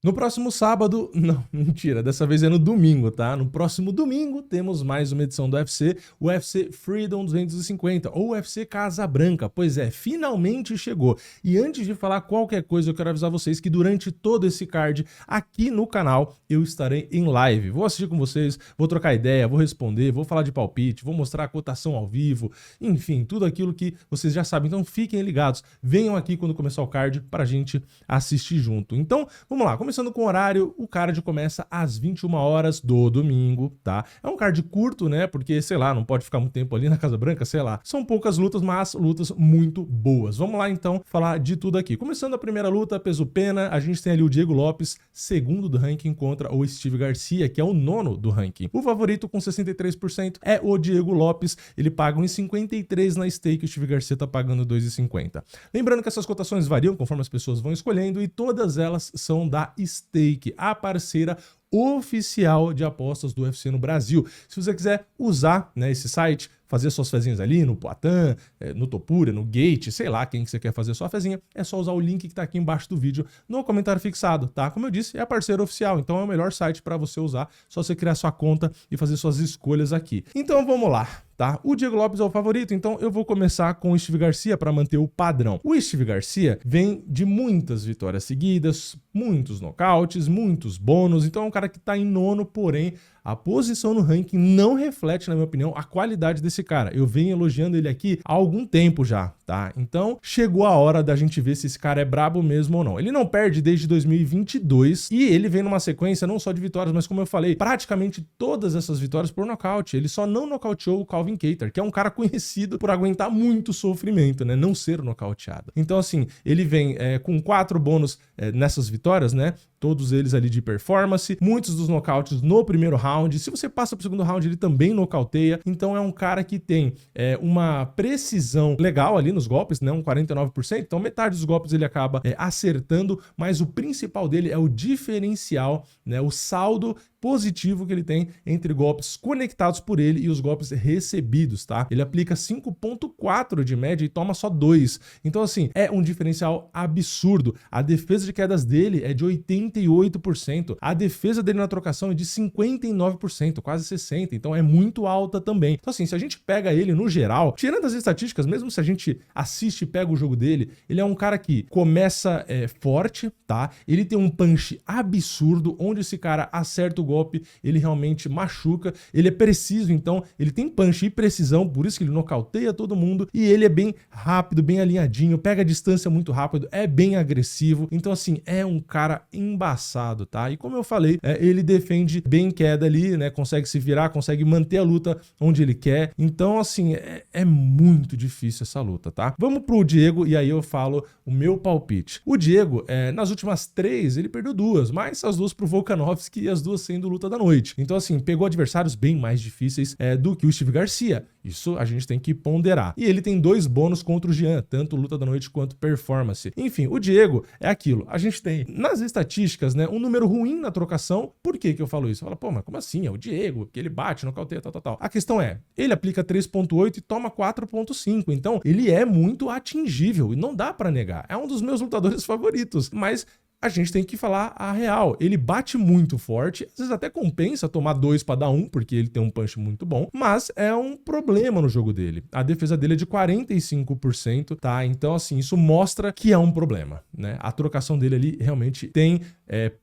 No próximo sábado, não, mentira, dessa vez é no domingo, tá? No próximo domingo temos mais uma edição do UFC, o UFC Freedom 250, ou UFC Casa Branca. Pois é, finalmente chegou. E antes de falar qualquer coisa, eu quero avisar vocês que durante todo esse card, aqui no canal, eu estarei em live. Vou assistir com vocês, vou trocar ideia, vou responder, vou falar de palpite, vou mostrar a cotação ao vivo, enfim, tudo aquilo que vocês já sabem. Então fiquem ligados, venham aqui quando começar o card pra gente assistir junto. Então, vamos lá, começando com o horário, o card começa às 21 horas do domingo, tá? É um card curto, né? Porque, sei lá, não pode ficar muito tempo ali na Casa Branca, sei lá. São poucas lutas, mas lutas muito boas. Vamos lá, então, falar de tudo aqui. Começando a primeira luta, peso pena, a gente tem ali o Diego Lopes, segundo do ranking, contra o Steve Garcia, que é o nono do ranking. O favorito com 63% é o Diego Lopes, ele paga 1,53 na stake, o Steve Garcia tá pagando 2,50. Lembrando que essas cotações variam conforme as pessoas vão escolhendo e todas elas são da Stake, a parceira oficial de apostas do UFC no Brasil. Se você quiser usar, né, esse site, fazer suas fezinhas ali no Poatan, no Topura, no Gate, sei lá quem que você quer fazer sua fezinha, é só usar o link que tá aqui embaixo do vídeo no comentário fixado, tá? Como eu disse, é a parceira oficial, então é o melhor site para você usar, só você criar sua conta e fazer suas escolhas aqui. Então vamos lá, tá? O Diego Lopes é o favorito, então eu vou começar com o Steve Garcia para manter o padrão. O Steve Garcia vem de muitas vitórias seguidas, muitos nocautes, muitos bônus, então é um cara que tá em nono, porém a posição no ranking não reflete, na minha opinião, a qualidade desse cara. Eu venho elogiando ele aqui há algum tempo já, tá? Então, chegou a hora da gente ver se esse cara é brabo mesmo ou não. Ele não perde desde 2022 e ele vem numa sequência não só de vitórias, mas como eu falei, praticamente todas essas vitórias por nocaute. Ele só não nocauteou o Calvin Kattar, que é um cara conhecido por aguentar muito sofrimento, né? Não ser nocauteado. Então, assim, ele vem com 4 bônus nessas vitórias, né? Todos eles ali de performance, muitos dos nocautes no primeiro round. Se você passa pro segundo round, ele também nocauteia. Então é um cara que tem uma precisão legal ali nos golpes, né? Um 49%. Então metade dos golpes ele acaba acertando, mas o principal dele é o diferencial, né? O saldo positivo que ele tem entre golpes conectados por ele e os golpes recebidos, tá? Ele aplica 5,4 de média e toma só 2. Então, assim, é um diferencial absurdo. A defesa de quedas dele é de 88%. A defesa dele na trocação é de 59%, quase 60%. Então, é muito alta também. Então, assim, se a gente pega ele no geral, tirando as estatísticas, mesmo se a gente assiste e pega o jogo dele, ele é um cara que começa forte, tá? Ele tem um punch absurdo, onde esse cara acerta o golpe, ele realmente machuca, ele é preciso, então ele tem punch e precisão, por isso que ele nocauteia todo mundo, e ele é bem rápido, bem alinhadinho, pega a distância muito rápido, é bem agressivo, então assim, é um cara embaçado, tá? E como eu falei, ele defende bem queda ali, né, consegue se virar, consegue manter a luta onde ele quer, então assim, é muito difícil essa luta, tá? Vamos pro Diego, e aí eu falo o meu palpite. O Diego, nas últimas 3, ele perdeu 2, mas as 2 pro Volkanovski e as 2 sendo luta da noite. Então, assim, pegou adversários bem mais difíceis do que o Steve Garcia. Isso a gente tem que ponderar. E ele tem 2 bônus contra o Jean, tanto luta da noite quanto performance. Enfim, o Diego é aquilo. A gente tem, nas estatísticas, né, um número ruim na trocação. Por que que eu falo isso? Fala, pô, mas como assim? É o Diego, que ele bate, nocauteia, tal. A questão é, ele aplica 3,8 e toma 4,5. Então, ele é muito atingível e não dá pra negar. É um dos meus lutadores favoritos, mas a gente tem que falar a real. Ele bate muito forte, às vezes até compensa tomar 2 para dar 1, porque ele tem um punch muito bom, mas é um problema no jogo dele. A defesa dele é de 45%, tá? Então, assim, isso mostra que é um problema, né? A trocação dele ali realmente tem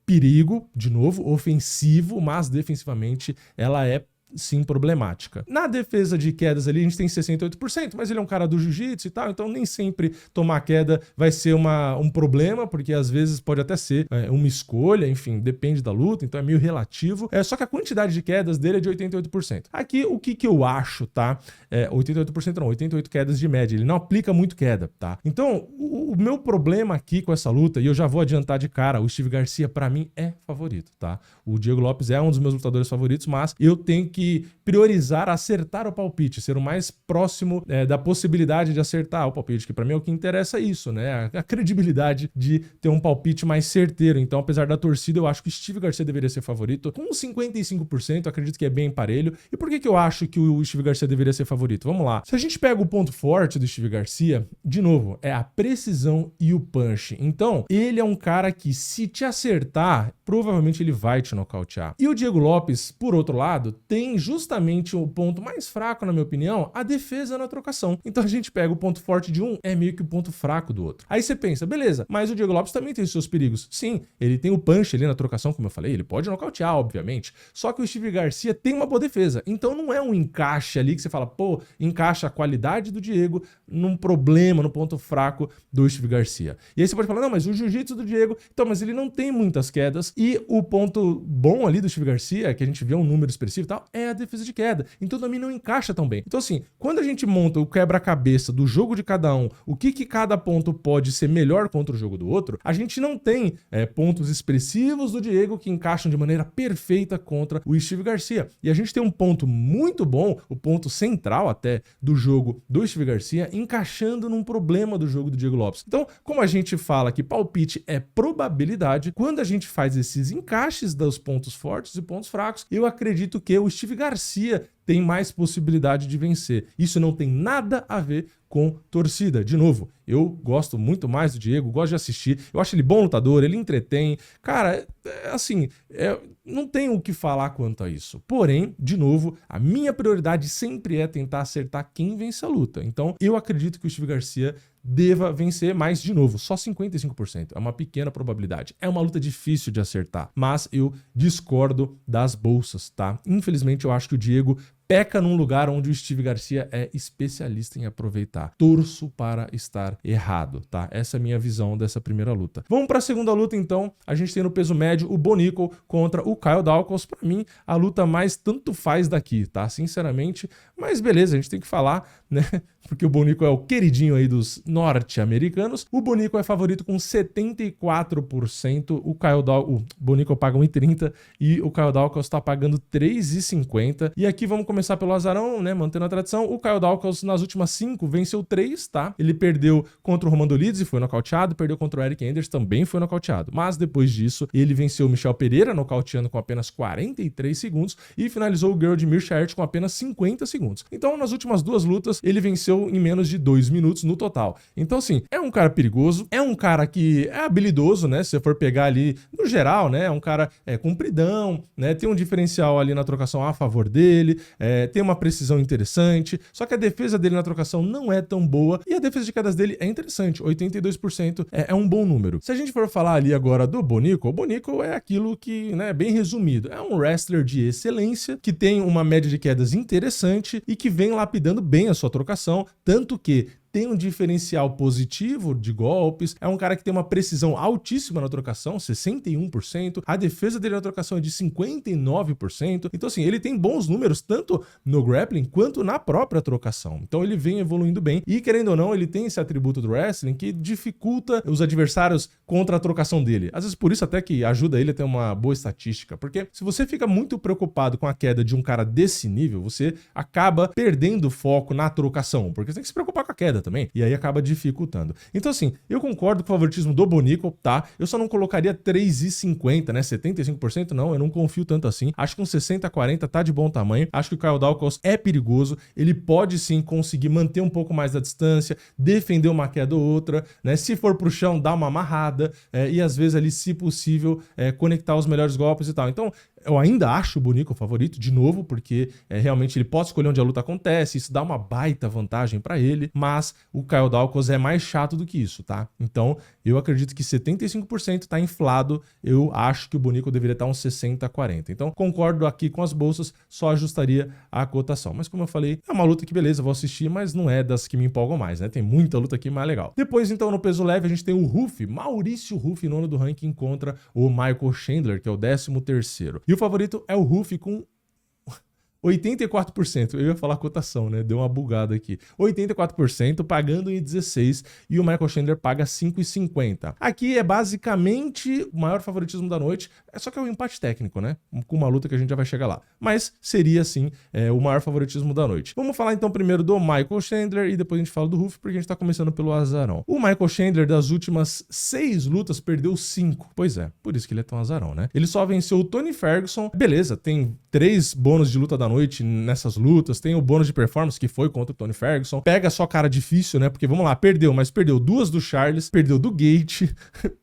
perigo, de novo, ofensivo, mas defensivamente ela é sim problemática. Na defesa de quedas ali a gente tem 68%, mas ele é um cara do jiu-jitsu e tal, então nem sempre tomar queda vai ser um problema, porque às vezes pode até ser uma escolha, enfim, depende da luta, então é meio relativo. Só que a quantidade de quedas dele é de 88%. Aqui o que eu acho, tá? 88% não, 88 quedas de média, ele não aplica muito queda, tá? Então, o meu problema aqui com essa luta, e eu já vou adiantar de cara, o Steve Garcia pra mim é favorito, tá? O Diego Lopes é um dos meus lutadores favoritos, mas eu tenho que que priorizar acertar o palpite, ser o mais próximo da possibilidade de acertar o palpite, que para mim é o que interessa isso, né? A credibilidade de ter um palpite mais certeiro. Então, apesar da torcida, eu acho que o Steve Garcia deveria ser favorito. Com 55%, acredito que é bem parelho. E por que eu acho que o Steve Garcia deveria ser favorito? Vamos lá. Se a gente pega o ponto forte do Steve Garcia, de novo, é a precisão e o punch. Então, ele é um cara que, se te acertar, provavelmente ele vai te nocautear. E o Diego Lopes, por outro lado, tem justamente o ponto mais fraco, na minha opinião, a defesa na trocação. Então a gente pega o ponto forte de um, é meio que o ponto fraco do outro. Aí você pensa, beleza, mas o Diego Lopes também tem os seus perigos. Sim, ele tem o punch ali na trocação, como eu falei, ele pode nocautear, obviamente. Só que o Steve Garcia tem uma boa defesa. Então não é um encaixe ali que você fala, pô, encaixa a qualidade do Diego num problema, no ponto fraco do Steve Garcia. E aí você pode falar, não, mas o jiu-jitsu do Diego, então, mas ele não tem muitas quedas. E o ponto bom ali do Steve Garcia, que a gente vê um número expressivo e tal, é a defesa de queda. Então também não encaixa tão bem. Então assim, quando a gente monta o quebra-cabeça do jogo de cada um, o que cada ponto pode ser melhor contra o jogo do outro, a gente não tem pontos expressivos do Diego que encaixam de maneira perfeita contra o Steve Garcia. E a gente tem um ponto muito bom, o ponto central até do jogo do Steve Garcia, encaixando num problema do jogo do Diego Lopes. Então, como a gente fala que palpite é probabilidade, quando a gente faz esses encaixes dos pontos fortes e pontos fracos, eu acredito que o Steve Garcia tem mais possibilidade de vencer. Isso não tem nada a ver com torcida. De novo, eu gosto muito mais do Diego, gosto de assistir, eu acho ele bom lutador, ele entretém. Cara, não tenho o que falar quanto a isso. Porém, de novo, a minha prioridade sempre é tentar acertar quem vence a luta. Então, eu acredito que o Steve Garcia deva vencer, mas, de novo, só 55%. É uma pequena probabilidade. É uma luta difícil de acertar, mas eu discordo das bolsas, tá? Infelizmente, eu acho que o Diego peca num lugar onde o Steve Garcia é especialista em aproveitar. Torço para estar errado, tá? Essa é a minha visão dessa primeira luta. Vamos para a segunda luta, então. A gente tem no peso médio o Bonico contra o Kyle Daukaus. Para mim, a luta mais tanto faz daqui, tá? Sinceramente, mas beleza, a gente tem que falar, né? Porque o Bonico é o queridinho aí dos norte-americanos. O Bonico é favorito com 74%. O Bonico paga 1,30 e o Kyle Daukaus tá pagando 3,50. E aqui vamos começar pelo azarão, né? Mantendo a tradição. O Kyle Daukaus nas últimas 5 venceu 3, tá? Ele perdeu contra o Roman Dolidze e foi nocauteado. Perdeu contra o Eric Anders, também foi nocauteado. Mas depois disso, ele venceu o Michel Pereira, nocauteando com apenas 43 segundos. E finalizou o Gerald Meerschaert com apenas 50 segundos. Então, nas últimas 2 lutas, ele venceu em menos de 2 minutos no total. Então, assim, é um cara perigoso, é um cara que é habilidoso, né? Se você for pegar ali, no geral, né? É um cara compridão, né? Tem um diferencial ali na trocação a favor dele, tem uma precisão interessante, só que a defesa dele na trocação não é tão boa e a defesa de quedas dele é interessante, 82% é um bom número. Se a gente for falar ali agora do Bonico, o Bonico é aquilo que, né, bem resumido, é um wrestler de excelência, que tem uma média de quedas interessante e que vem lapidando bem a sua trocação, tanto que tem um diferencial positivo de golpes, é um cara que tem uma precisão altíssima na trocação, 61%, a defesa dele na trocação é de 59%, então assim, ele tem bons números tanto no grappling quanto na própria trocação, então ele vem evoluindo bem e, querendo ou não, ele tem esse atributo do wrestling que dificulta os adversários contra a trocação dele, às vezes por isso até que ajuda ele a ter uma boa estatística, porque se você fica muito preocupado com a queda de um cara desse nível, você acaba perdendo foco na trocação, porque você tem que se preocupar com a queda também, e aí acaba dificultando. Então assim, eu concordo com o favoritismo do Bonico, tá? Eu só não colocaria 3,50, né? 75% não, eu não confio tanto assim. Acho que um 60-40 tá de bom tamanho. Acho que o Kyle Daukaus é perigoso, ele pode sim conseguir manter um pouco mais da distância, defender uma queda ou outra, né? Se for pro chão, dá uma amarrada, e às vezes ali, se possível, conectar os melhores golpes e tal. Então, eu ainda acho o Bonico o favorito, de novo, porque realmente ele pode escolher onde a luta acontece, isso dá uma baita vantagem pra ele, mas o Kyle Daukaus é mais chato do que isso, tá? Então, eu acredito que 75% tá inflado, eu acho que o Bonico deveria estar uns 60-40. Então, concordo aqui com as bolsas, só ajustaria a cotação. Mas como eu falei, é uma luta que beleza, vou assistir, mas não é das que me empolgam mais, né? Tem muita luta aqui mais legal. Depois, então, no peso leve, a gente tem o Ruff, Maurício Ruff, nono do ranking, contra o Michael Chandler, que é o 13º. E o favorito é o Ruff com 84%. Eu ia falar cotação, né? Deu uma bugada aqui. 84% pagando em 16 e o Michael Chandler paga 5,50. Aqui é basicamente o maior favoritismo da noite, só que é um empate técnico, né? Com uma luta que a gente já vai chegar lá. Mas seria, sim, o maior favoritismo da noite. Vamos falar então primeiro do Michael Chandler e depois a gente fala do Ruff, porque a gente tá começando pelo azarão. O Michael Chandler, das últimas 6 lutas, perdeu 5. Pois é, por isso que ele é tão azarão, né? Ele só venceu o Tony Ferguson. Beleza, tem 3 bônus de luta da noite nessas lutas. Tem o bônus de performance, que foi contra o Tony Ferguson. Pega só cara difícil, né? Porque, vamos lá, perdeu, mas perdeu 2 do Charles, perdeu do Gate,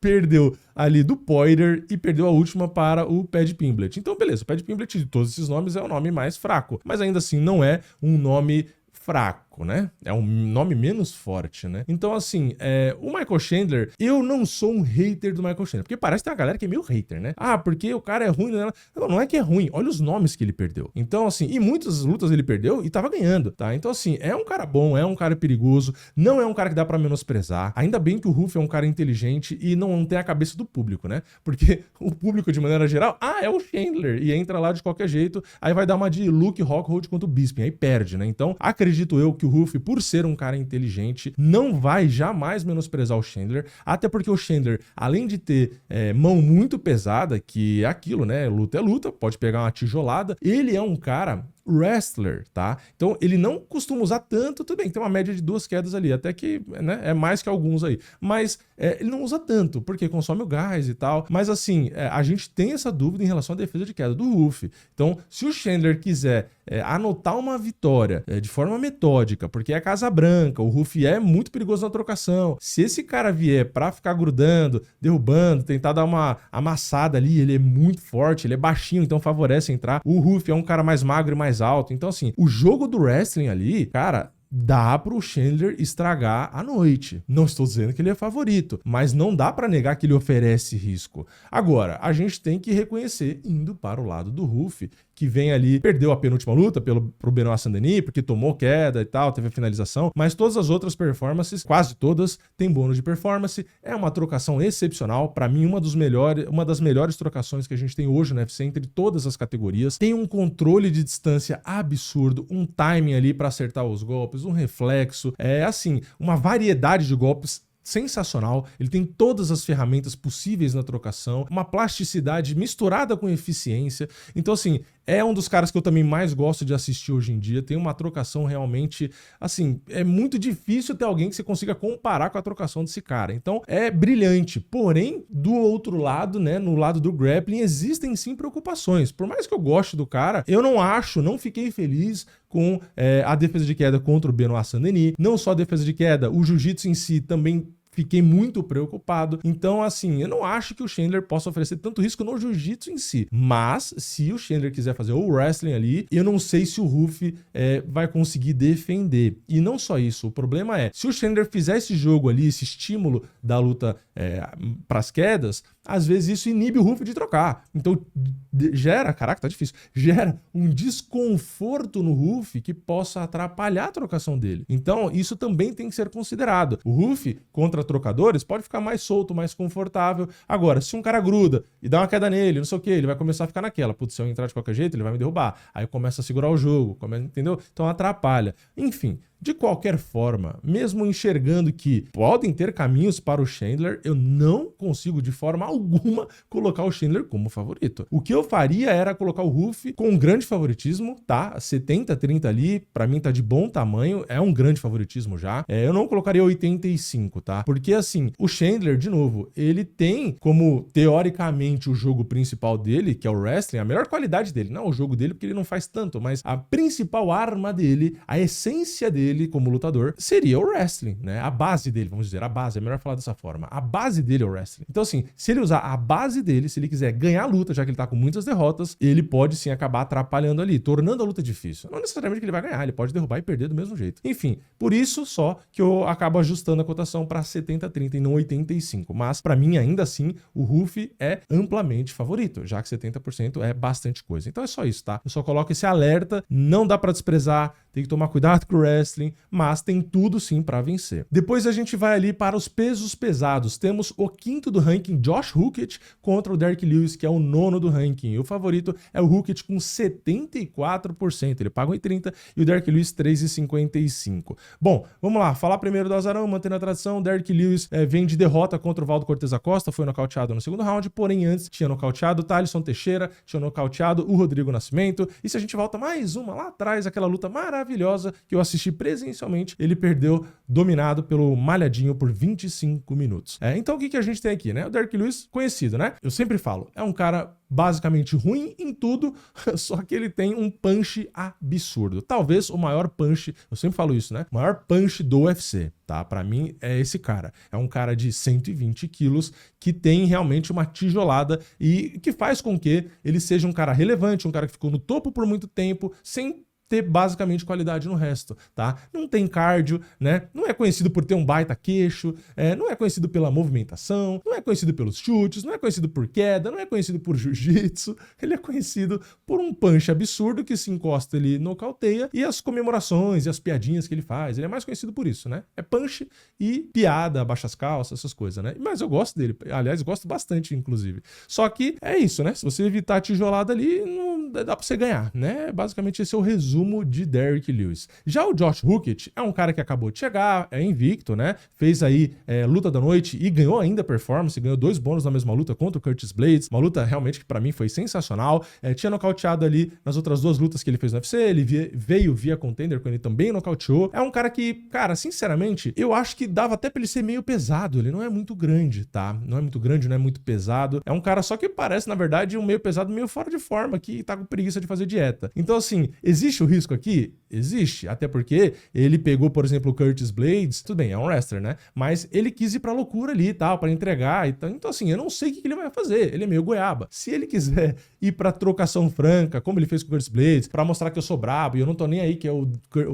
perdeu ali do Poirier e perdeu a última para o Paddy Pimblett. Então, beleza, o Paddy Pimblett de todos esses nomes é o nome mais fraco, mas ainda assim não é um nome fraco, né? É um nome menos forte, né? Então, assim, o Michael Chandler, eu não sou um hater do Michael Chandler, porque parece que tem uma galera que é meio hater, né? Ah, porque o cara é ruim, né? Não é que é ruim, olha os nomes que ele perdeu. Então, assim, e muitas lutas ele perdeu e tava ganhando, tá? Então, assim, é um cara bom, é um cara perigoso, não é um cara que dá pra menosprezar. Ainda bem que o Ruff é um cara inteligente e não tem a cabeça do público, né? Porque o público, de maneira geral, é o Chandler, e entra lá de qualquer jeito, aí vai dar uma de Luke Rockhold contra o Bisping, aí perde, né? Então, acredito eu que o Ruff, por ser um cara inteligente, não vai jamais menosprezar o Chandler, até porque o Chandler, além de ter mão muito pesada, que é aquilo, né? Luta é luta, pode pegar uma tijolada, ele é um cara wrestler, tá? Então ele não costuma usar tanto, tudo bem, tem uma média de 2 quedas ali, até que, né, é mais que alguns aí, mas ele não usa tanto, porque consome o gás e tal, mas assim, a gente tem essa dúvida em relação à defesa de queda do Ruff. Então, se o Chandler quiser anotar uma vitória de forma metódica, porque é Casa Branca, o Ruff é muito perigoso na trocação, se esse cara vier pra ficar grudando, derrubando, tentar dar uma amassada ali, ele é muito forte, ele é baixinho, então favorece entrar. O Ruff é um cara mais magro e mais alto, então assim, o jogo do wrestling ali, cara, dá pro Chandler estragar a noite. Não estou dizendo que ele é favorito, mas não dá pra negar que ele oferece risco. Agora, a gente tem que reconhecer, indo para o lado do Ruff, que vem ali, perdeu a penúltima luta pro Benoit Saint-Denis, porque tomou queda e tal, teve a finalização, mas todas as outras performances, quase todas, tem bônus de performance, é uma trocação excepcional, pra mim uma das melhores trocações que a gente tem hoje no UFC entre todas as categorias, tem um controle de distância absurdo, um timing ali pra acertar os golpes, um reflexo, assim, uma variedade de golpes sensacional, ele tem todas as ferramentas possíveis na trocação, uma plasticidade misturada com eficiência, então assim, é um dos caras que eu também mais gosto de assistir hoje em dia, tem uma trocação realmente, assim, é muito difícil ter alguém que você consiga comparar com a trocação desse cara, então é brilhante, porém, do outro lado, né, no lado do grappling, existem sim preocupações, por mais que eu goste do cara, eu não fiquei feliz com a defesa de queda contra o Benoit Saint-Denis, não só a defesa de queda, o jiu-jitsu em si também fiquei muito preocupado. Então, assim, eu não acho que o Chandler possa oferecer tanto risco no jiu-jitsu em si. Mas, se o Chandler quiser fazer o wrestling ali, eu não sei se o Ruff vai conseguir defender. E não só isso, o problema é, se o Chandler fizer esse jogo ali, esse estímulo da luta pras quedas, às vezes isso inibe o Ruff de trocar. Então, caraca, tá difícil, gera um desconforto no Ruff que possa atrapalhar a trocação dele. Então, isso também tem que ser considerado. O Ruff, contra trocadores, pode ficar mais solto, mais confortável. Agora, se um cara gruda e dá uma queda nele, não sei o que, ele vai começar a ficar naquela. Putz, se eu entrar de qualquer jeito, ele vai me derrubar. Aí começa a segurar o jogo, entendeu? Então atrapalha. Enfim, de qualquer forma, mesmo enxergando que podem ter caminhos para o Chandler, eu não consigo de forma alguma colocar o Chandler como favorito. O que eu faria era colocar o Ruff com um grande favoritismo, tá? 70-30 ali, pra mim tá de bom tamanho, é um grande favoritismo já. Eu não colocaria 85, tá? Porque assim, o Chandler, de novo, ele tem como, teoricamente, o jogo principal dele, que é o wrestling, a melhor qualidade dele, não é o jogo dele porque ele não faz tanto, mas a principal arma dele, a essência dele como lutador, seria o wrestling, né? A base dele, vamos dizer, a base, é melhor falar dessa forma. A base dele é o wrestling. Então assim, se ele usar a base dele, se ele quiser ganhar a luta, já que ele tá com muitas derrotas, ele pode sim acabar atrapalhando ali, tornando a luta difícil. Não necessariamente que ele vai ganhar, ele pode derrubar e perder do mesmo jeito. Enfim, por isso só que eu acabo ajustando a cotação para 70-30 e não 85. Mas para mim, ainda assim, o Ruff é amplamente favorito, já que 70% é bastante coisa. Então é só isso, tá? Eu só coloco esse alerta, não dá para desprezar, tem que tomar cuidado com o wrestling, wrestling, mas tem tudo sim para vencer. Depois a gente vai ali para os pesos pesados. Temos o quinto do ranking, Josh Huckett, contra o Derrick Lewis, que é o nono do ranking. E o favorito é o Huckett com 74%. Ele paga 1,30 e o Derrick Lewis 3,55. Bom, vamos lá. Falar primeiro do azarão, mantendo a tradição. Derrick Lewis vem de derrota contra o Valdo Cortez Acosta, foi nocauteado no segundo round, porém antes tinha nocauteado o Thaleson Teixeira, tinha nocauteado o Rodrigo Nascimento. E se a gente volta mais uma lá atrás, aquela luta maravilhosa que eu assisti presencialmente, ele perdeu dominado pelo Malhadinho por 25 minutos. Então o que a gente tem aqui, né? O Derrick Lewis, conhecido, né? Eu sempre falo, é um cara basicamente ruim em tudo, só que ele tem um punch absurdo. Talvez o maior punch, eu sempre falo isso, né? O maior punch do UFC, tá? Pra mim é esse cara. É um cara de 120 quilos que tem realmente uma tijolada e que faz com que ele seja um cara relevante, um cara que ficou no topo por muito tempo, sem ter basicamente qualidade no resto, tá? Não tem cardio, né? Não é conhecido por ter um baita queixo, não é conhecido pela movimentação, não é conhecido pelos chutes, não é conhecido por queda, não é conhecido por jiu-jitsu, ele é conhecido por um punch absurdo que se encosta, ele nocauteia, e as comemorações e as piadinhas que ele faz, ele é mais conhecido por isso, né? É punch e piada, abaixa as calças, essas coisas, né? Mas eu gosto dele, aliás, gosto bastante, inclusive. Só que é isso, né? Se você evitar a tijolada ali, não dá pra você ganhar, né? Basicamente esse é o resumo de Derrick Lewis. Já o Josh Huckett é um cara que acabou de chegar, é invicto, né? Fez aí luta da noite e ganhou ainda performance, ganhou 2 bônus na mesma luta contra o Curtis Blades, uma luta realmente que pra mim foi sensacional. Tinha nocauteado ali nas outras 2 lutas que ele fez no UFC, ele veio via contender quando ele também nocauteou. É um cara que, cara, sinceramente, eu acho que dava até pra ele ser meio pesado, ele não é muito grande, tá? Não é muito grande, não é muito pesado. É um cara só que parece, na verdade, um meio pesado, meio fora de forma, que tá com preguiça de fazer dieta. Então, assim, existe o risco aqui? Existe, até porque ele pegou, por exemplo, o Curtis Blades, tudo bem, é um wrestler, né? Mas ele quis ir pra loucura ali e tal, pra entregar e tal. Então, assim, eu não sei o que ele vai fazer, ele é meio goiaba. Se ele quiser ir pra trocação franca, como ele fez com o Curtis Blades, pra mostrar que eu sou brabo e eu não tô nem aí, que é o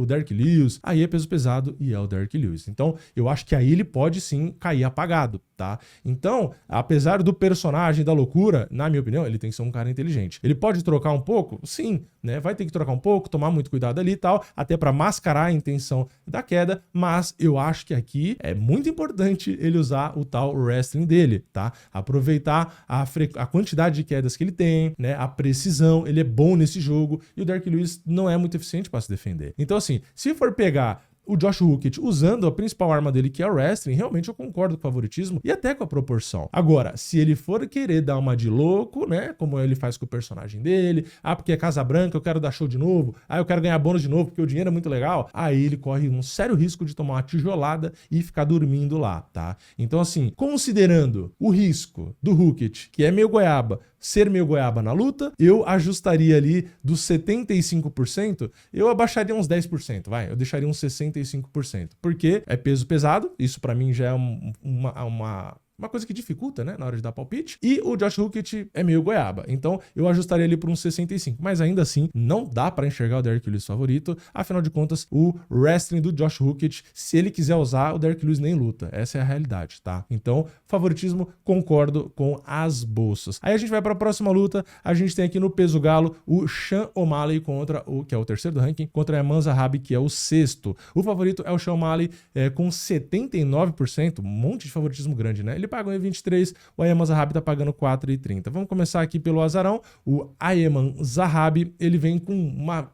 Derrick Lewis, aí é peso pesado e é o Derrick Lewis. Então, eu acho que aí ele pode sim cair apagado, tá? Então, apesar do personagem da loucura, na minha opinião, ele tem que ser um cara inteligente. Ele pode trocar um pouco? Sim, né? Vai ter que trocar um pouco, tomar muito cuidado ali e tal, até pra mascarar a intenção da queda, mas eu acho que aqui é muito importante ele usar o tal wrestling dele, tá? Aproveitar a quantidade de quedas que ele tem, né? A precisão, ele é bom nesse jogo e o Derrick Lewis não é muito eficiente para se defender. Então, assim, se for pegar o Josh Huckett usando a principal arma dele, que é o wrestling, realmente eu concordo com o favoritismo e até com a proporção. Agora, se ele for querer dar uma de louco, né, como ele faz com o personagem dele, porque é Casa Branca, eu quero dar show de novo, eu quero ganhar bônus de novo porque o dinheiro é muito legal, aí ele corre um sério risco de tomar uma tijolada e ficar dormindo lá, tá? Então, assim, considerando o risco do Huckett, que é meio goiaba, ser meio goiaba na luta, eu ajustaria ali dos 75%, eu abaixaria uns 10%, vai, eu deixaria uns 65%, porque é peso pesado, isso pra mim já é uma coisa que dificulta, né, na hora de dar palpite, e o Josh Huckett é meio goiaba, então eu ajustaria ali por uns 65, mas ainda assim, não dá pra enxergar o Derrick Lewis favorito, afinal de contas, o wrestling do Josh Huckett, se ele quiser usar, o Derrick Lewis nem luta, essa é a realidade, tá? Então, favoritismo, concordo com as bolsas. Aí a gente vai pra próxima luta, a gente tem aqui no peso galo, o Sean O'Malley contra o, que é o terceiro do ranking, contra a Aman Zahabi, que é o sexto. O favorito é o Sean O'Malley com 79%, um monte de favoritismo grande, né? Ele paga 1,23, o Aman Zahabi tá pagando 4,30. Vamos começar aqui pelo azarão. O Aman Zahabi, ele vem com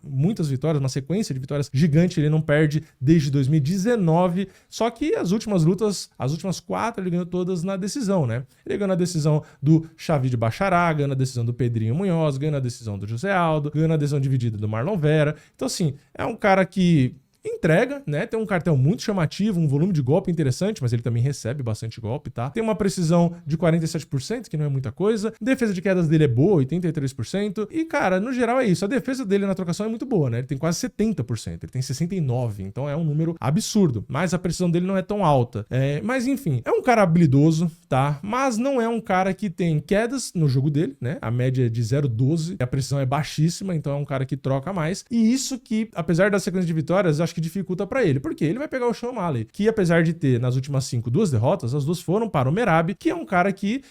muitas vitórias, uma sequência de vitórias gigante, ele não perde desde 2019, só que as últimas lutas, as últimas 4, ele ganhou todas na decisão, né? Ele ganhou na decisão do Xavi Bachará, ganhou na decisão do Pedrinho Munhoz, ganhou na decisão do José Aldo, ganhou na decisão dividida do Marlon Vera. Então, assim, é um cara que entrega, né? Tem um cartel muito chamativo, um volume de golpe interessante, mas ele também recebe bastante golpe, tá? Tem uma precisão de 47%, que não é muita coisa. A defesa de quedas dele é boa, 83%. E, cara, no geral é isso. A defesa dele na trocação é muito boa, né? Ele tem quase 70%, ele tem 69%, então é um número absurdo. Mas a precisão dele não é tão alta. Mas, enfim, é um cara habilidoso, tá? Mas não é um cara que tem quedas no jogo dele, né? A média é de 0,12, a precisão é baixíssima, então é um cara que troca mais. E isso que, apesar da sequência de vitórias, eu acho que dificulta pra ele. Porque ele vai pegar o Sean O'Malley, que apesar de ter nas últimas 5 2 derrotas, as duas foram para o Merab, que é um cara que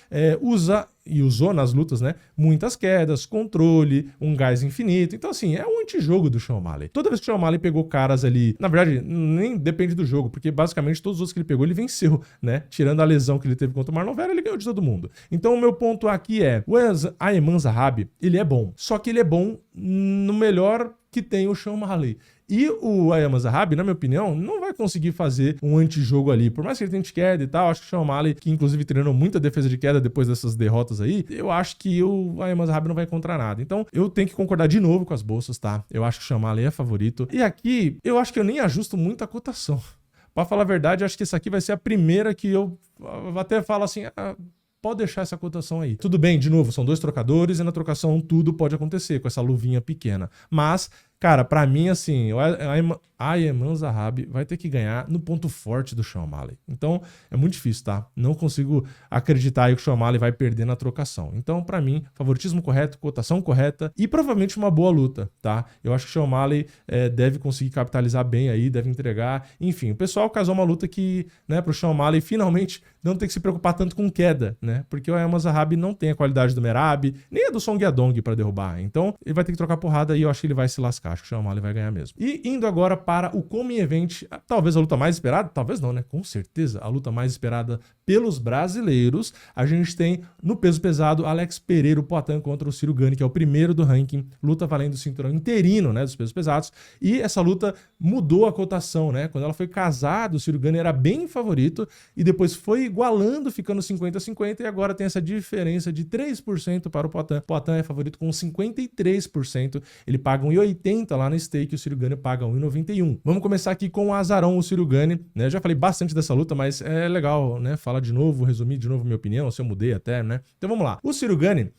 usa e usou nas lutas, né, muitas quedas, controle, um gás infinito. Então, assim, é um antijogo do Sean O'Malley. Toda vez que o Sean O'Malley pegou caras ali, na verdade, nem depende do jogo, porque basicamente todos os outros que ele pegou, ele venceu, né? Tirando a lesão que ele teve contra o Marlon Vera, ele ganhou de todo mundo. Então, o meu ponto aqui é, o Aiemann Zahabi, ele é bom, só que ele é bom no melhor que tem o Sean O'Malley. E o Aiemann Zahabi, na minha opinião, não vai conseguir fazer um antijogo ali. Por mais que ele tente queda e tal, acho que o Sean O'Malley, que inclusive treinou muita defesa de queda depois dessas derrotas aí, eu acho que o Aiemann Zahabi não vai encontrar nada. Então, eu tenho que concordar de novo com as bolsas, tá? Eu acho que o Sean O'Malley é favorito. E aqui, eu acho que eu nem ajusto muito a cotação. Pra falar a verdade, eu acho que essa aqui vai ser a primeira que eu até falo assim... pode deixar essa cotação aí. Tudo bem, de novo, são 2 trocadores e na trocação tudo pode acontecer com essa luvinha pequena. Mas, cara, pra mim, assim, o Aiemann Zahabi vai ter que ganhar no ponto forte do Sean O'Malley. Então, é muito difícil, tá? Não consigo acreditar aí que o Sean O'Malley vai perder na trocação. Então, pra mim, favoritismo correto, cotação correta e provavelmente uma boa luta, tá? Eu acho que o Sean O'Malley deve conseguir capitalizar bem aí, deve entregar. Enfim, o pessoal casou uma luta que, né, pro Sean O'Malley finalmente não ter que se preocupar tanto com queda, né? Porque o Aiemann Zahabi não tem a qualidade do Merab, nem a do Song Yadong pra derrubar. Então, ele vai ter que trocar porrada e eu acho que ele vai se lascar. Acho que o Sean O'Malley vai ganhar mesmo. E indo agora para o Common Event, talvez a luta mais esperada, talvez não, né? Com certeza, a luta mais esperada pelos brasileiros. A gente tem no peso pesado Alex Pereira, o Poatan contra o Ciro Gane, que é o primeiro do ranking, luta valendo o cinturão interino, né, dos pesos pesados. E essa luta mudou a cotação, né? Quando ela foi casada, o Ciro Gane era bem favorito e depois foi igualando, ficando 50-50 e agora tem essa diferença de 3% para o Poatan. O Poatan é favorito com 53%, ele paga 1,80 lá no stake, o Ciro Gane paga 1,91. Vamos começar aqui com o azarão, o Ciro Gane, né? Eu já falei bastante dessa luta, mas é legal, né? Falar de novo, resumir de novo minha opinião, se eu mudei até, né? Então vamos lá. O Ciro Gane,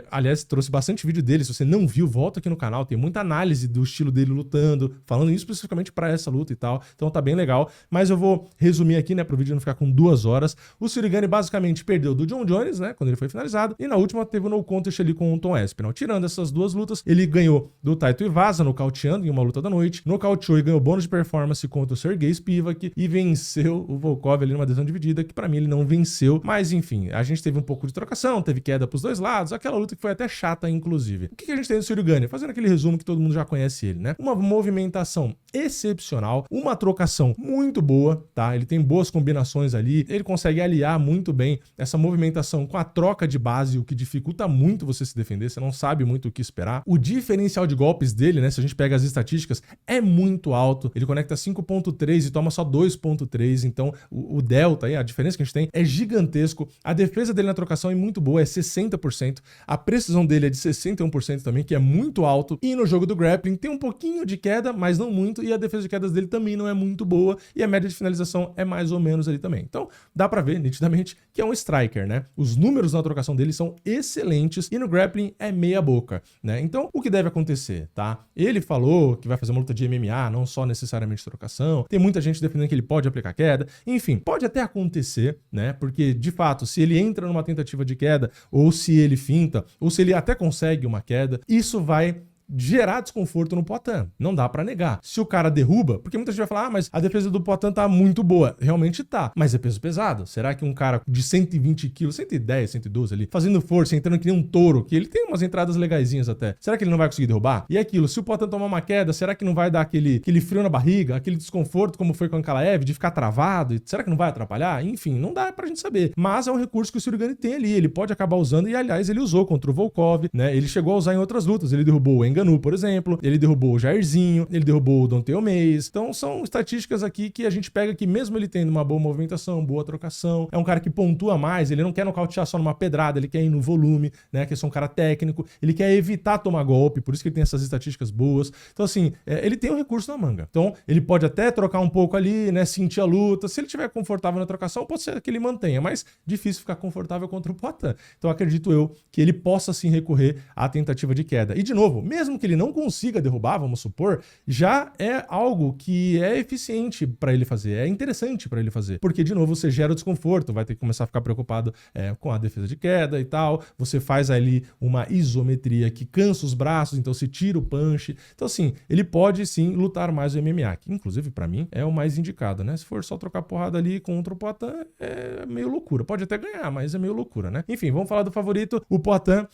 aliás, trouxe bastante vídeo dele, se você não viu, volta aqui no canal, tem muita análise do estilo dele lutando, falando especificamente para essa luta e tal, então tá bem legal, mas eu vou resumir aqui, né, pro vídeo não ficar com 2 horas. O Ciro Gane basicamente perdeu do John Jones, né, quando ele foi finalizado, e na última teve o no contest ali com o Tom Aspinall. Tirando essas 2 lutas, ele ganhou do Taito Iwasa, nocauteando em uma luta da noite, nocauteou e ganhou bônus de performance contra o Sergei Spivak e venceu o Volkov ali numa decisão dividida, que pra mim ele não venceu, mas enfim, a gente teve um pouco de trocação, teve queda pros 2 lados, aquela luta que foi até chata, inclusive. O que a gente tem do Ciro Gane? Fazendo aquele resumo que todo mundo já conhece ele, né? Uma movimentação excepcional, uma trocação muito boa, tá? Ele tem boas combinações ali, ele consegue aliar muito bem essa movimentação com a troca de base, o que dificulta muito você se defender, você não sabe muito o que esperar. O diferencial de golpes dele, né, se a gente pega as estatísticas, é muito alto, ele conecta 5.3 e toma só 2.3, então o delta aí, a diferença que a gente tem é gigantesco. A defesa dele na trocação é muito boa, é 60%, a precisão dele é de 61% também, que é muito alto, e no jogo do grappling tem um pouquinho de queda, mas não muito, e a defesa de quedas dele também não é muito boa, e a média de finalização é mais ou menos ali também. Então, dá pra ver nitidamente que é um striker, né? Os números na trocação dele são excelentes, e no grappling é meia boca, né? Então, o que deve acontecer, tá? Ele falou que vai fazer uma luta de MMA, não só necessariamente trocação, tem muita gente defendendo que ele pode aplicar queda, enfim, pode até acontecer, né? Porque, de fato, se ele entra numa tentativa de queda, ou se ele finta, ou se ele até consegue uma queda, isso vai gerar desconforto no Poatan. Não dá pra negar. Se o cara derruba, porque muita gente vai falar, mas a defesa do Poatan tá muito boa. Realmente tá, mas é peso pesado. Será que um cara de 120 quilos, 110, 112 ali, fazendo força, entrando que nem um touro, que ele tem umas entradas legaisinhas até, será que ele não vai conseguir derrubar? E aquilo, se o Poatan tomar uma queda, será que não vai dar aquele frio na barriga, aquele desconforto como foi com o Ankalaev, de ficar travado? Será que não vai atrapalhar? Enfim, não dá pra gente saber. Mas é um recurso que o Ciro Gane tem ali, ele pode acabar usando, e aliás, ele usou contra o Volkov, né? Ele chegou a usar em outras lutas, ele derrubou o Ngannou, por exemplo, ele derrubou o Jairzinho, ele derrubou o Dante Omeis. Então são estatísticas aqui que a gente pega que mesmo ele tendo uma boa movimentação, boa trocação, é um cara que pontua mais, ele não quer nocautear só numa pedrada, ele quer ir no volume, né, que é só um cara técnico, ele quer evitar tomar golpe, por isso que ele tem essas estatísticas boas. Então assim, ele tem um recurso na manga. Então ele pode até trocar um pouco ali, né, sentir a luta, se ele estiver confortável na trocação, pode ser que ele mantenha, mas difícil ficar confortável contra o Poatan. Então acredito eu que ele possa sim recorrer à tentativa de queda. E de novo, mesmo mesmo que ele não consiga derrubar, vamos supor, já é algo que é eficiente para ele fazer, é interessante para ele fazer. Porque, de novo, você gera o desconforto, vai ter que começar a ficar preocupado com a defesa de queda e tal, você faz ali uma isometria que cansa os braços, então se tira o punch. Então, assim, ele pode sim lutar mais o MMA, que inclusive para mim é o mais indicado, né? Se for só trocar porrada ali contra o Poatan, é meio loucura. Pode até ganhar, mas é meio loucura, né? Enfim, vamos falar do favorito. O Poatan,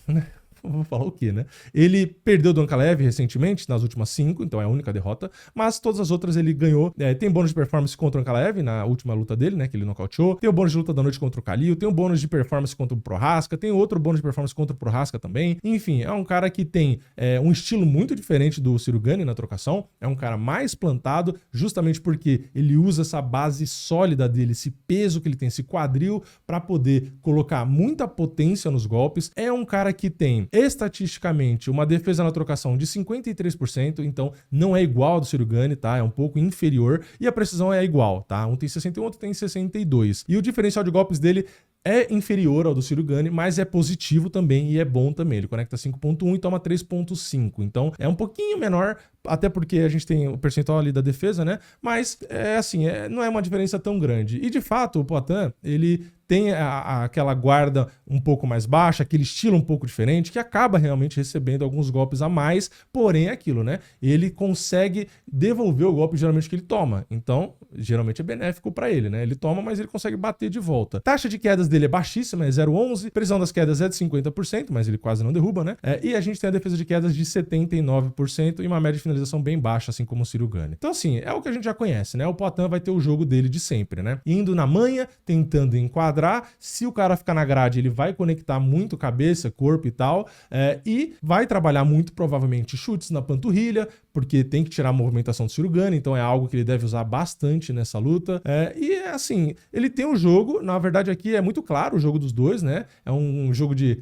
né? Vou falar o quê, né? Ele perdeu do Ankalaev recentemente, nas últimas 5, então é a única derrota, mas todas as outras ele ganhou. Tem bônus de performance contra o Ankalaev na última luta dele, né? Que ele nocauteou. Tem o bônus de luta da noite contra o Khalil, tem o bônus de performance contra o Prohaska, tem outro bônus de performance contra o Prohaska também. Enfim, é um cara que tem um estilo muito diferente do Ciryl Gane na trocação, é um cara mais plantado, justamente porque ele usa essa base sólida dele, esse peso que ele tem, esse quadril, para poder colocar muita potência nos golpes. É um cara que tem estatisticamente uma defesa na trocação de 53%, então não é igual ao do Ciryl Gane, tá? É um pouco inferior, e a precisão é igual, tá? Um tem 61, outro tem 62. E o diferencial de golpes dele é inferior ao do Ciryl Gane, mas é positivo também e é bom também. Ele conecta 5.1 e toma 3.5. Então é um pouquinho menor, até porque a gente tem o percentual ali da defesa, né? Mas não é uma diferença tão grande. E de fato, o Poatan, ele tem aquela guarda um pouco mais baixa, aquele estilo um pouco diferente, que acaba realmente recebendo alguns golpes a mais, porém é aquilo, né? Ele consegue devolver o golpe geralmente que ele toma. Então, geralmente é benéfico para ele, né? Ele toma, mas ele consegue bater de volta. Taxa de quedas dele é baixíssima, é 0,11. Precisão das quedas é de 50%, mas ele quase não derruba, né? E a gente tem a defesa de quedas de 79% e uma média de finalização bem baixa, assim como o Ciryl Gane. Então, assim, é o que a gente já conhece, né? O Poatan vai ter o jogo dele de sempre, né? Indo na manha, tentando enquadrar. Se o cara ficar na grade, ele vai conectar muito cabeça, corpo e tal, e vai trabalhar muito, provavelmente, chutes na panturrilha, porque tem que tirar a movimentação do Ciryl Gane, então é algo que ele deve usar bastante nessa luta. Assim, ele tem um jogo, na verdade aqui é muito claro o jogo dos dois, né? É um jogo de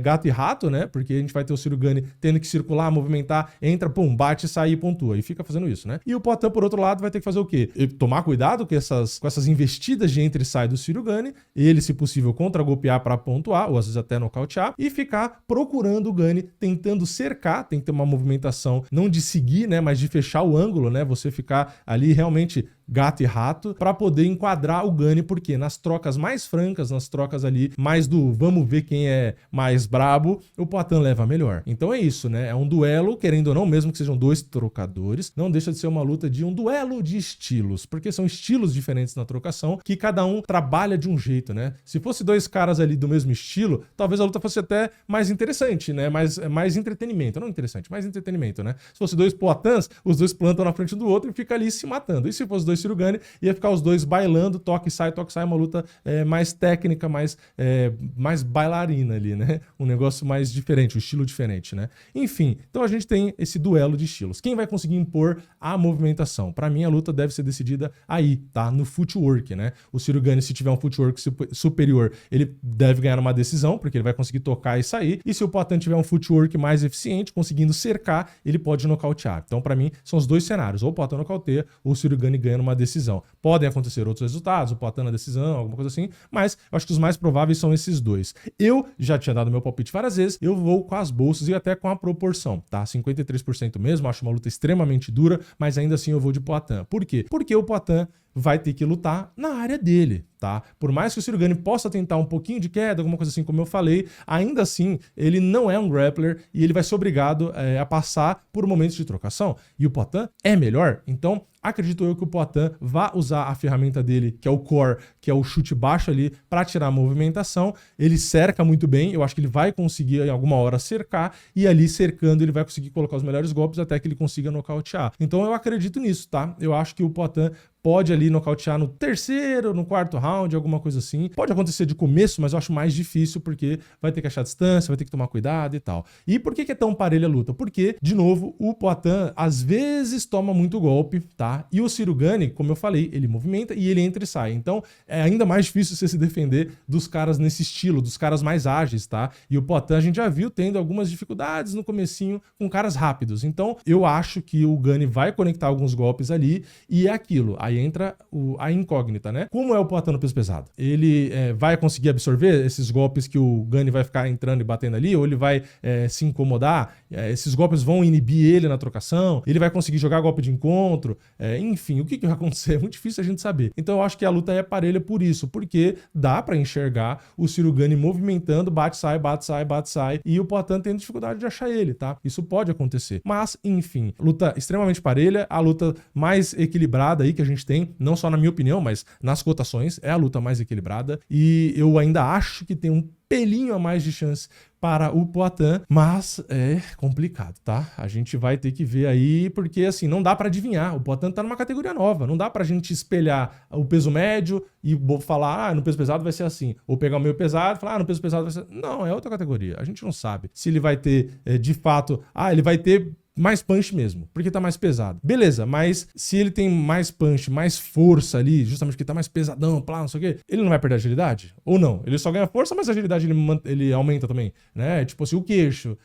gato e rato, né? Porque a gente vai ter o Ciryl Gane tendo que circular, movimentar, entra, pum, bate, sai e pontua. E fica fazendo isso, né? E o Poatan, por outro lado, vai ter que fazer o quê? Tomar cuidado com essas investidas de entra e sai do Ciryl Gane, ele, se possível, contra-golpear para pontuar, ou às vezes até nocautear, e ficar procurando o Gane, tentando cercar, tem que ter uma movimentação não de seguir, né, mas de fechar o ângulo, né, você ficar ali realmente gato e rato, para poder enquadrar o Gane, porque nas trocas mais francas, nas trocas ali mais do vamos ver quem é mais brabo, o Poatan leva melhor. Então é isso, né? É um duelo, querendo ou não, mesmo que sejam dois trocadores, não deixa de ser uma luta de um duelo de estilos, porque são estilos diferentes na trocação, que cada um trabalha de um jeito, né? Se fosse dois caras ali do mesmo estilo, talvez a luta fosse até mais interessante, né? Mais entretenimento, não interessante, mais entretenimento, né? Se fosse dois Poatans, os dois plantam na frente do outro e fica ali se matando. E se fosse dois Ciryl Gane, ia ficar os dois bailando, toque e sai, uma luta mais técnica, mais bailarina ali, né? Um negócio mais diferente, um estilo diferente, né? Enfim, então a gente tem esse duelo de estilos. Quem vai conseguir impor a movimentação? Pra mim, a luta deve ser decidida aí, tá? No footwork, né? O Ciryl Gane, se tiver um footwork superior, ele deve ganhar uma decisão, porque ele vai conseguir tocar e sair. E se o Poatan tiver um footwork mais eficiente, conseguindo cercar, ele pode nocautear. Então, pra mim, são os dois cenários. Ou o Poatan nocauteia, ou o Ciryl Gane ganha numa decisão. Podem acontecer outros resultados, o Poatan na decisão, alguma coisa assim, mas eu acho que os mais prováveis são esses dois. Eu já tinha dado meu palpite várias vezes, eu vou com as bolsas e até com a proporção, tá? 53% mesmo, acho uma luta extremamente dura, mas ainda assim eu vou de Poatan. Por quê? Porque o Poatan vai ter que lutar na área dele, tá? Por mais que o Ciryl Gane possa tentar um pouquinho de queda, alguma coisa assim, como eu falei, ainda assim, ele não é um grappler e ele vai ser obrigado a passar por momentos de trocação. E o Poatan é melhor, então acredito eu que o Poatan vá usar a ferramenta dele, que é o core, que é o chute baixo ali, para tirar a movimentação. Ele cerca muito bem, eu acho que ele vai conseguir em alguma hora cercar, e ali cercando ele vai conseguir colocar os melhores golpes até que ele consiga nocautear. Então eu acredito nisso, tá? Eu acho que o Poatan pode ali nocautear no terceiro, no quarto round, alguma coisa assim. Pode acontecer de começo, mas eu acho mais difícil porque vai ter que achar distância, vai ter que tomar cuidado e tal. E por que é tão parelha a luta? Porque, de novo, o Poatan às vezes toma muito golpe, tá? E o Ciryl Gane, como eu falei, ele movimenta e ele entra e sai. Então é ainda mais difícil você se defender dos caras nesse estilo, dos caras mais ágeis, tá? E o Poatan a gente já viu tendo algumas dificuldades no comecinho com caras rápidos. Então eu acho que o Gane vai conectar alguns golpes ali e é aquilo. Aí Aí entra a incógnita, né? Como é o Poatan no peso pesado? Ele vai conseguir absorver esses golpes que o Gunny vai ficar entrando e batendo ali? Ou ele vai se incomodar? Esses golpes vão inibir ele na trocação? Ele vai conseguir jogar golpe de encontro? Enfim, o que vai acontecer? É muito difícil a gente saber. Então eu acho que a luta é parelha por isso, porque dá pra enxergar o Ciryl Gunny movimentando, bate, sai, bate, sai, bate, sai, e o Poatan tendo dificuldade de achar ele, tá? Isso pode acontecer. Mas, enfim, luta extremamente parelha, a luta mais equilibrada aí que a gente tem, não só na minha opinião, mas nas cotações, é a luta mais equilibrada, e eu ainda acho que tem um pelinho a mais de chance para o Poatan, mas é complicado, tá? A gente vai ter que ver aí, porque assim, não dá para adivinhar. O Poatan tá numa categoria nova, não dá pra gente espelhar o peso médio e falar, no peso pesado vai ser assim, ou pegar o meio pesado e falar, no peso pesado vai ser... Não, é outra categoria. A gente não sabe se ele vai ter, de fato, ele vai ter mais punch mesmo, porque tá mais pesado. Beleza, mas se ele tem mais punch, mais força ali, justamente porque tá mais pesadão, plá, não sei o quê, ele não vai perder agilidade? Ou não? Ele só ganha força, mas a agilidade ele aumenta também, né? Tipo assim, o queixo,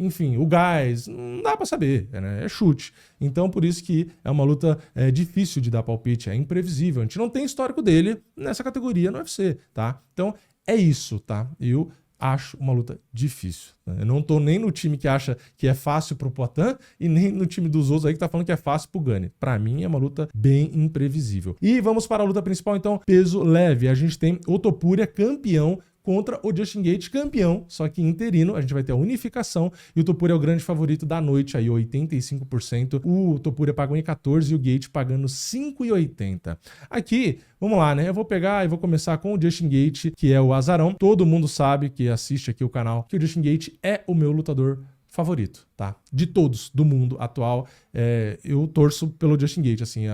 enfim, o gás, não dá pra saber, né? É chute. Então, por isso que é uma luta difícil de dar palpite, é imprevisível. A gente não tem histórico dele nessa categoria no UFC, tá? Então, é isso, tá? Eu acho uma luta difícil. Né? Eu não tô nem no time que acha que é fácil pro Poatan e nem no time dos outros aí que tá falando que é fácil pro Gunny. Pra mim é uma luta bem imprevisível. E vamos para a luta principal então, peso leve. A gente tem o Topuria campeão contra o Justin Gaethje campeão, só que interino. A gente vai ter a unificação e o Topuria é o grande favorito da noite aí, 85%. O Topuria pagou em 14 e o Gaethje pagando 5,80. Aqui, vamos lá, né? Eu vou pegar e vou começar com o Justin Gaethje, que é o azarão. Todo mundo sabe que assiste aqui o canal que o Justin Gaethje é o meu lutador favorito, tá? De todos do mundo atual, eu torço pelo Justin Gaethje, assim,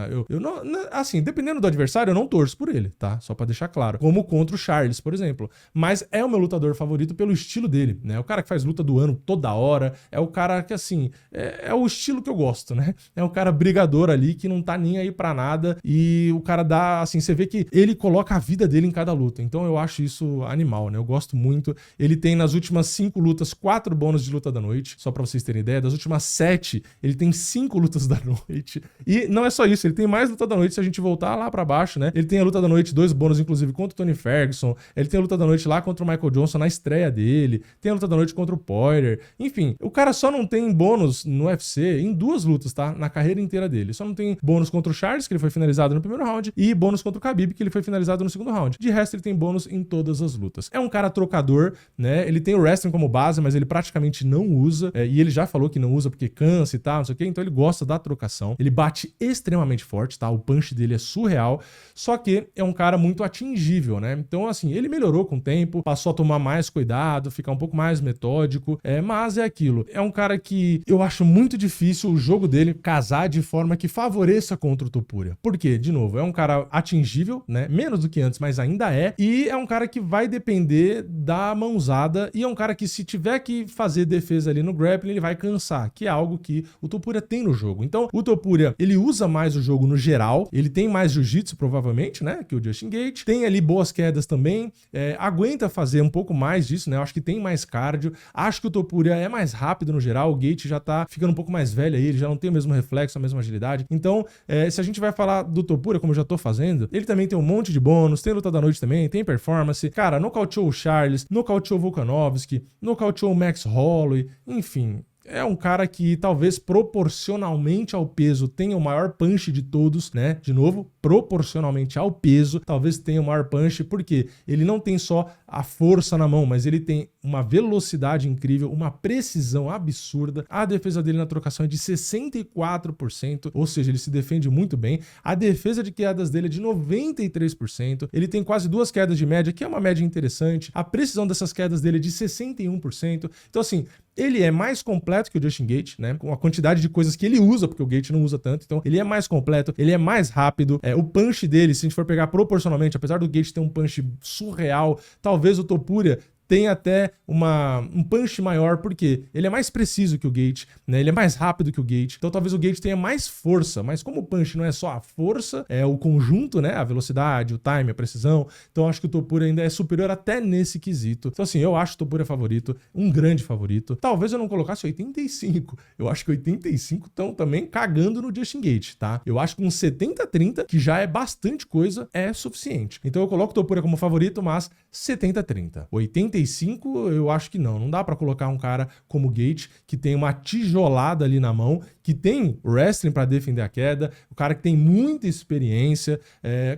assim, dependendo do adversário, eu não torço por ele, tá? Só pra deixar claro. Como contra o Charles, por exemplo. Mas é o meu lutador favorito pelo estilo dele, né? É o cara que faz luta do ano toda hora, é o cara que, assim, é o estilo que eu gosto, né? É um cara brigador ali, que não tá nem aí pra nada, e o cara dá, assim, você vê que ele coloca a vida dele em cada luta. Então eu acho isso animal, né? Eu gosto muito. Ele tem nas últimas 5 lutas, 4 bônus de luta da noite, só pra vocês terem ideia. Das últimas 7, ele tem 5 lutas da noite. E não é só isso, ele tem mais luta da noite se a gente voltar lá pra baixo, né? Ele tem a luta da noite, 2 bônus, inclusive, contra o Tony Ferguson. Ele tem a luta da noite lá contra o Michael Johnson na estreia dele. Tem a luta da noite contra o Poirier. Enfim, o cara só não tem bônus no UFC em 2 lutas, tá? Na carreira inteira dele. Só não tem bônus contra o Charles, que ele foi finalizado no primeiro round, e bônus contra o Khabib, que ele foi finalizado no segundo round. De resto, ele tem bônus em todas as lutas. É um cara trocador, né? Ele tem o wrestling como base, mas ele praticamente não usa. E ele já falou que não usa porque cansa e tal, não sei o quê. Então ele gosta da trocação. Ele bate extremamente forte, tá? O punch dele é surreal. Só que é um cara muito atingível, né? Então, assim, ele melhorou com o tempo, passou a tomar mais cuidado, ficar um pouco mais metódico. Mas é aquilo. É um cara que eu acho muito difícil o jogo dele casar de forma que favoreça contra o Topuria. Por quê? De novo, é um cara atingível, né? Menos do que antes, mas ainda é. E é um cara que vai depender da mãozada. E é um cara que, se tiver que fazer defesa ali no grappling, ele vai cansar, que é algo que o Topuria tem no jogo. Então, o Topuria, ele usa mais o jogo no geral, ele tem mais jiu-jitsu, provavelmente, né, que o Justin Gaethje, tem ali boas quedas também, aguenta fazer um pouco mais disso, né, eu acho que tem mais cardio, acho que o Topuria é mais rápido no geral, o Gaethje já tá ficando um pouco mais velho aí, ele já não tem o mesmo reflexo, a mesma agilidade. Então, se a gente vai falar do Topuria, como eu já tô fazendo, ele também tem um monte de bônus, tem luta da noite também, tem performance, cara, nocauteou o Charles, nocauteou o Volkanovski, nocauteou o Max Holloway, enfim... É um cara que talvez proporcionalmente ao peso tenha o maior punch de todos, né? De novo, proporcionalmente ao peso, talvez tenha o maior punch, porque ele não tem só a força na mão, mas ele tem uma velocidade incrível, uma precisão absurda. A defesa dele na trocação é de 64%, ou seja, ele se defende muito bem. A defesa de quedas dele é de 93%. Ele tem quase 2 quedas de média, que é uma média interessante. A precisão dessas quedas dele é de 61%. Então, assim, ele é mais completo que o Justin Gaethje, né? Com a quantidade de coisas que ele usa, porque o Gaethje não usa tanto. Então, ele é mais completo, ele é mais rápido. O punch dele, se a gente for pegar proporcionalmente, apesar do Gaethje ter um punch surreal, talvez o Topuria tem até um punch maior, porque ele é mais preciso que o Gate, né? Ele é mais rápido que o Gate, então talvez o Gate tenha mais força, mas como o punch não é só a força, é o conjunto, né? A velocidade, o time, a precisão, então acho que o Topuria ainda é superior até nesse quesito. Então assim, eu acho o Topuria favorito, um grande favorito. Talvez eu não colocasse 85, eu acho que 85 estão também cagando no Justin Gate, tá? Eu acho que um 70-30, que já é bastante coisa, é suficiente. Então eu coloco o Topuria como favorito, mas 70-30. 85, eu acho que não dá pra colocar um cara como o Gate, que tem uma tijolada ali na mão, que tem wrestling pra defender a queda, o cara que tem muita experiência,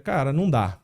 cara, não dá,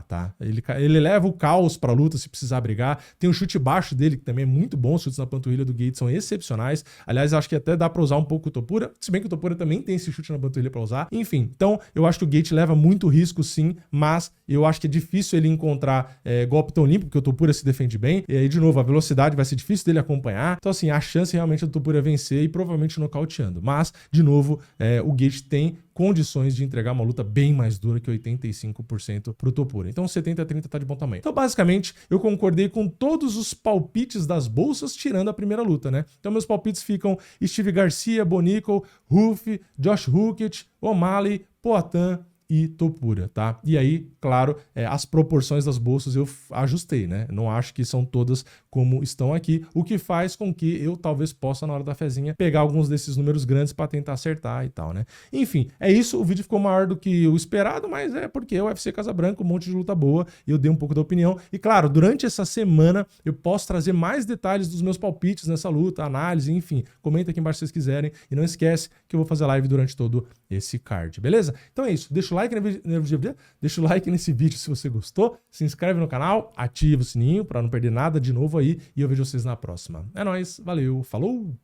tá? Ele leva o caos pra luta se precisar brigar, tem o chute baixo dele, que também é muito bom, os chutes na panturrilha do Gate são excepcionais, aliás, acho que até dá pra usar um pouco o Topuria, se bem que o Topuria também tem esse chute na panturrilha pra usar, enfim, então eu acho que o Gate leva muito risco sim, mas eu acho que é difícil ele encontrar golpe tão limpo, porque o Topuria se defende bem, e aí de novo, a velocidade vai ser difícil dele acompanhar, então assim, a chance realmente do Topuria vencer e provavelmente nocauteando, mas, de novo, o Gate tem condições de entregar uma luta bem mais dura que 85% pro Topuria. Então 70-30 tá de bom tamanho. Então basicamente eu concordei com todos os palpites das bolsas, tirando a primeira luta, né? Então meus palpites ficam Steve Garcia, Bonico, Ruff, Josh Huckett, O'Malley, Poatan e Topuria, tá? E aí, claro, as proporções das bolsas eu ajustei, né? Não acho que são todas como estão aqui, o que faz com que eu talvez possa, na hora da fezinha, pegar alguns desses números grandes para tentar acertar e tal, né? Enfim, é isso. O vídeo ficou maior do que o esperado, mas é porque o UFC Casa Branca, um monte de luta boa, e eu dei um pouco da opinião. E claro, durante essa semana eu posso trazer mais detalhes dos meus palpites nessa luta, análise, enfim. Comenta aqui embaixo se vocês quiserem. E não esquece que eu vou fazer live durante todo esse card, beleza? Então é isso. Deixa o like nesse vídeo se você gostou, se inscreve no canal, ativa o sininho para não perder nada de novo aí e eu vejo vocês na próxima. É nóis, valeu, falou!